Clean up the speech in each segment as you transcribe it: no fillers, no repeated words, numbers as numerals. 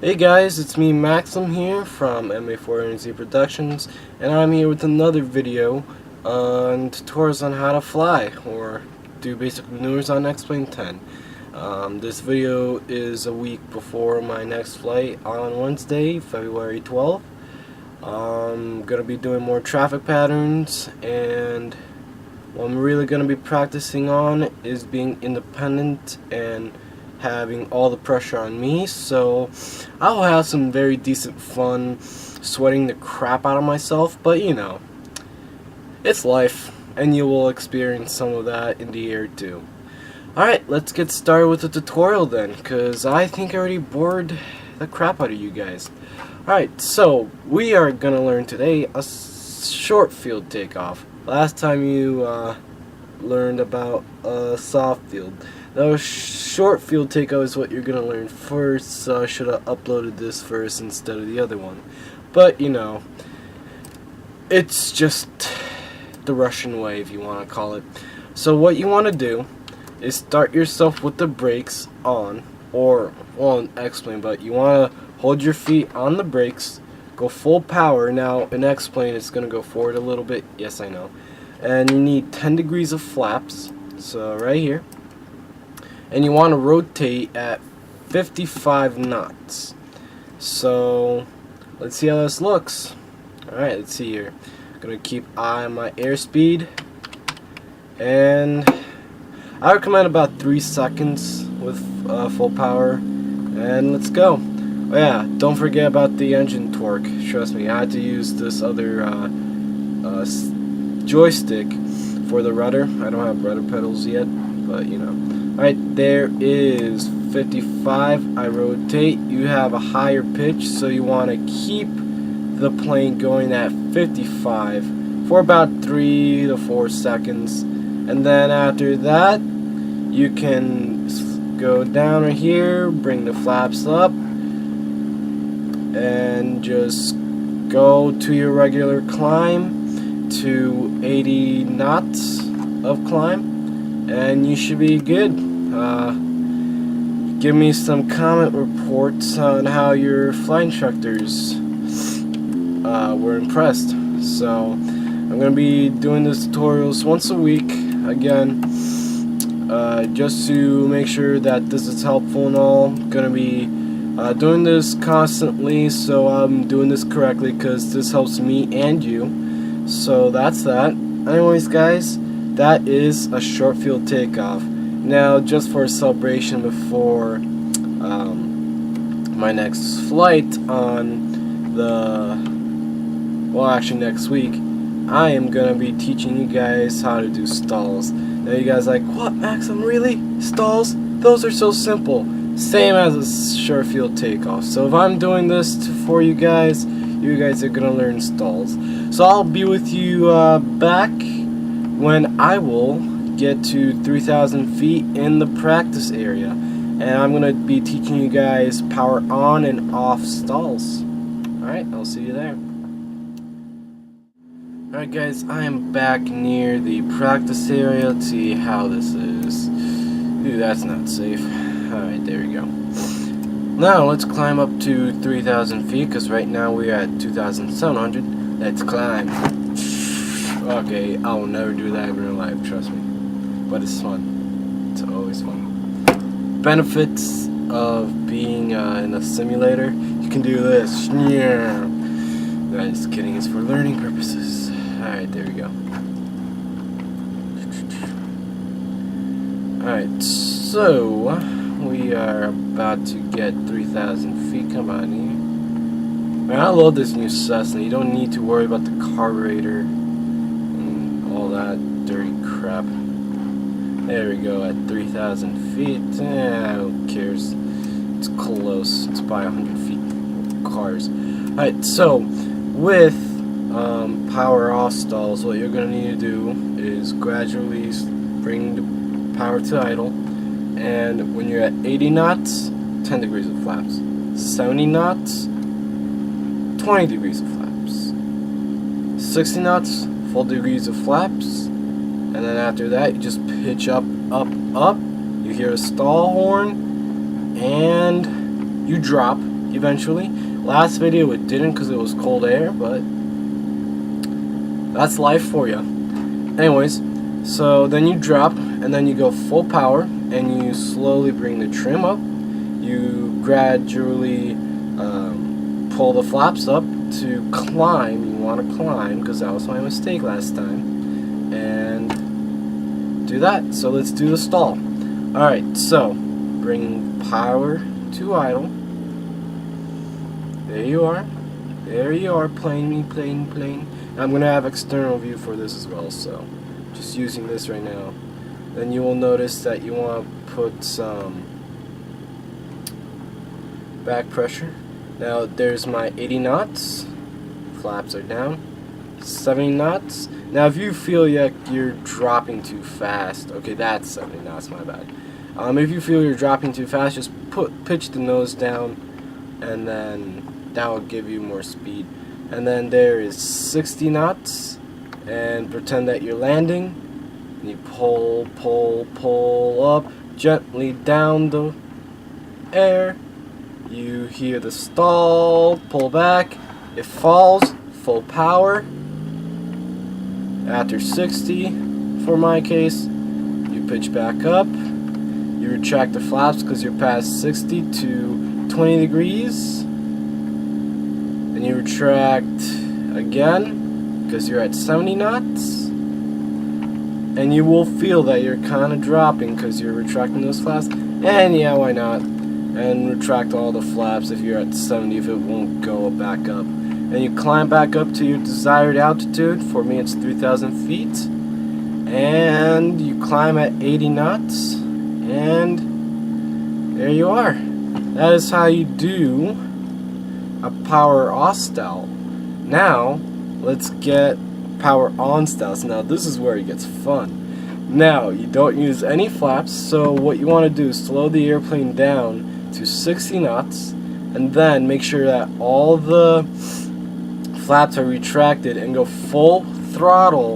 Hey guys, it's me Maxim here from MA4NZ Productions, and I'm here with another video on tutorials on how to fly or do basic maneuvers on X-Plane 10. This video is a week before my next flight on Wednesday, February 12th. I'm going to be doing more traffic patterns, and what I'm really going to be practicing on is being independent and having all the pressure on me, so I'll have some very decent fun sweating the crap out of myself, but you know, it's life, and you will experience some of that in the air too. Alright, let's get started with the tutorial then, because I think I already bored the crap out of you guys. Alright, so we are going to learn today a short field takeoff. Last time you learned about soft field. Now, short field takeoff is what you're going to learn first, so I should have uploaded this first instead of the other one. But, you know, it's just the Russian way, if you want to call it. So what you want to do is start yourself with the brakes on, or on X-Plane, but you want to hold your feet on the brakes, go full power. Now, in X-Plane, it's going to go forward a little bit. Yes, I know. And you need 10 degrees of flaps, so right here. And you want to rotate at 55 knots. So let's see how this looks. Alright, let's see here. I'm going to keep eye on my airspeed. And I recommend about 3 seconds with full power. And let's go. Oh yeah, don't forget about the engine torque. Trust me, I had to use this other joystick for the rudder. I don't have rudder pedals yet, but you know. Alright, there is 55. I rotate. You have a higher pitch, so you want to keep the plane going at 55 for about 3 to 4 seconds. And then after that, you can go down right here, bring the flaps up, and just go to your regular climb to 80 knots of climb. And you should be good. Give me some comment reports on how your flight instructors were impressed. So I'm going to be doing these tutorials once a week again, just to make sure that this is helpful and all. I'm going to be doing this constantly, so I'm doing this correctly because this helps me and you. So that's that. Anyways, guys, that is a short field takeoff. Now, just for a celebration before my next flight on actually next week, I am going to be teaching you guys how to do stalls. Now you guys are like, what, Maxim, really? Stalls? Those are so simple. Same as a short field takeoff. So if I'm doing this for you guys are going to learn stalls. So I'll be with you back when I will get to 3,000 feet in the practice area, and I'm going to be teaching you guys power on and off stalls. Alright, I'll see you there. Alright guys, I am back near the practice area. Let's see how this is. Ooh, that's not safe. Alright, there we go. Now let's climb up to 3,000 feet, because right now we're at 2,700. Let's climb. Okay, I will never do that in real life, trust me. But it's fun. It's always fun. Benefits of being in a simulator: you can do this. Yeah. No, just kidding. It's for learning purposes. Alright, there we go. Alright, so we are about to get 3,000 feet. Come on here. Man, I love this new Cessna. You don't need to worry about the carburetor and all that dirty crap. There we go, at 3,000 feet. Who cares? It's close. It's by 100 feet cars. Alright, so with power off stalls, what you're going to need to do is gradually bring the power to idle. And when you're at 80 knots, 10 degrees of flaps. 70 knots, 20 degrees of flaps. 60 knots, full degrees of flaps. And then after that, you just pitch up, up, up. You hear a stall horn, and you drop. eventually. Last video it didn't because it was cold air, but that's life for you. Anyways, so then you drop, and then you go full power, and you slowly bring the trim up. You gradually pull the flaps up to climb. You want to climb, because that was my mistake last time. And do that. So let's do the stall. Alright, so bring power to idle. There you are. There you are, plane. I'm going to have external view for this as well, so just using this right now. Then you will notice that you want to put some back pressure. Now there's my 80 knots. Flaps are down. 70 knots. Now if you feel like you're dropping too fast, okay, that's 70 knots, my bad. If you feel you're dropping too fast, just pitch the nose down, and then that will give you more speed. And then there is 60 knots, and pretend that you're landing. And you pull up gently down the air. You hear the stall, pull back, it falls, full power. After 60, for my case, you pitch back up, you retract the flaps because you're past 60 to 20 degrees, and you retract again because you're at 70 knots, and you will feel that you're kind of dropping because you're retracting those flaps, and yeah, why not? And retract all the flaps if you're at 70 if it won't go back up. And you climb back up to your desired altitude. For me it's 3,000 feet. And you climb at 80 knots. And there you are. That is how you do a power off style. Now let's get power on styles. Now this is where it gets fun. Now you don't use any flaps, so what you want to do is slow the airplane down to 60 knots, and then make sure that all the flaps are retracted and go full throttle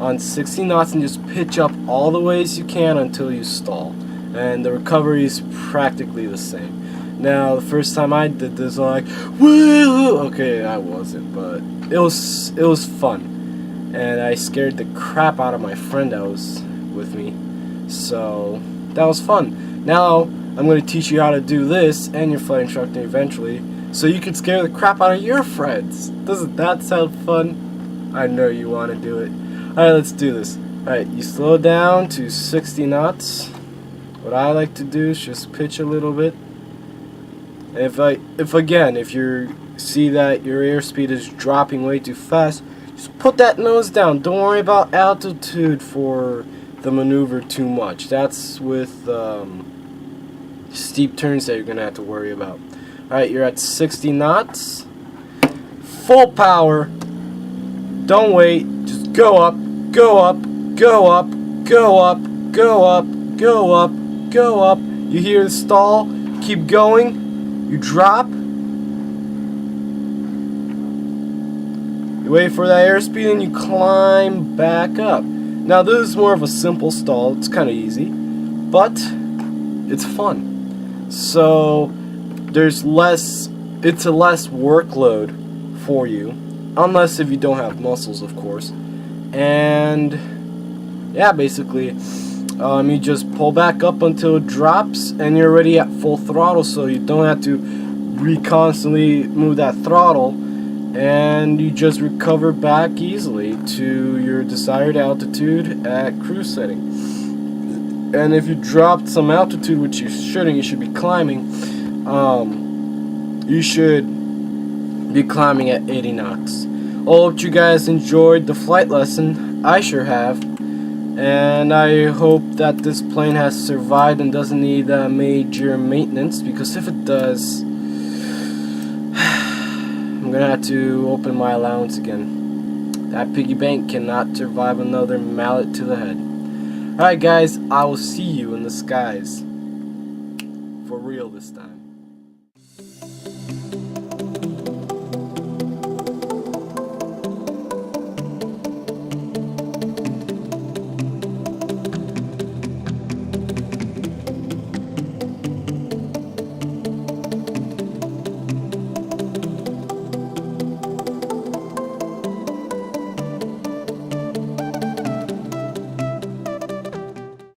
on 60 knots and just pitch up all the way as you can until you stall, and the recovery is practically the same. Now the first time I did this, I'm like, woo! Okay, I wasn't, but it was fun, and I scared the crap out of my friend that was with me, so that was fun. Now I'm going to teach you how to do this and your flight instructor eventually, so you can scare the crap out of your friends. Doesn't that sound fun? I know you want to do it. Alright, let's do this. Alright, you slow down to 60 knots. What I like to do is just pitch a little bit. If you see that your airspeed is dropping way too fast, just put that nose down. Don't worry about altitude for the maneuver too much. That's with steep turns that you're gonna have to worry about. Alright, you're at 60 knots. Full power. Don't wait. Just go up, go up, go up, go up, go up, go up, go up. You hear the stall. Keep going. You drop. You wait for that airspeed and you climb back up. Now this is more of a simple stall. It's kind of easy, but it's fun. So it's a less workload for you, unless if you don't have muscles, of course. And yeah, basically you just pull back up until it drops and you're already at full throttle, so you don't have to constantly move that throttle, and you just recover back easily to your desired altitude at cruise setting. And if you dropped some altitude, which you shouldn't, you should be climbing, you should be climbing at 80 knots. I hope you guys enjoyed the flight lesson. I sure have. And I hope that this plane has survived and doesn't need major maintenance, because if it does, I'm gonna have to open my allowance again. That piggy bank cannot survive another mallet to the head. Alright guys, I will see you in the skies. For real this time.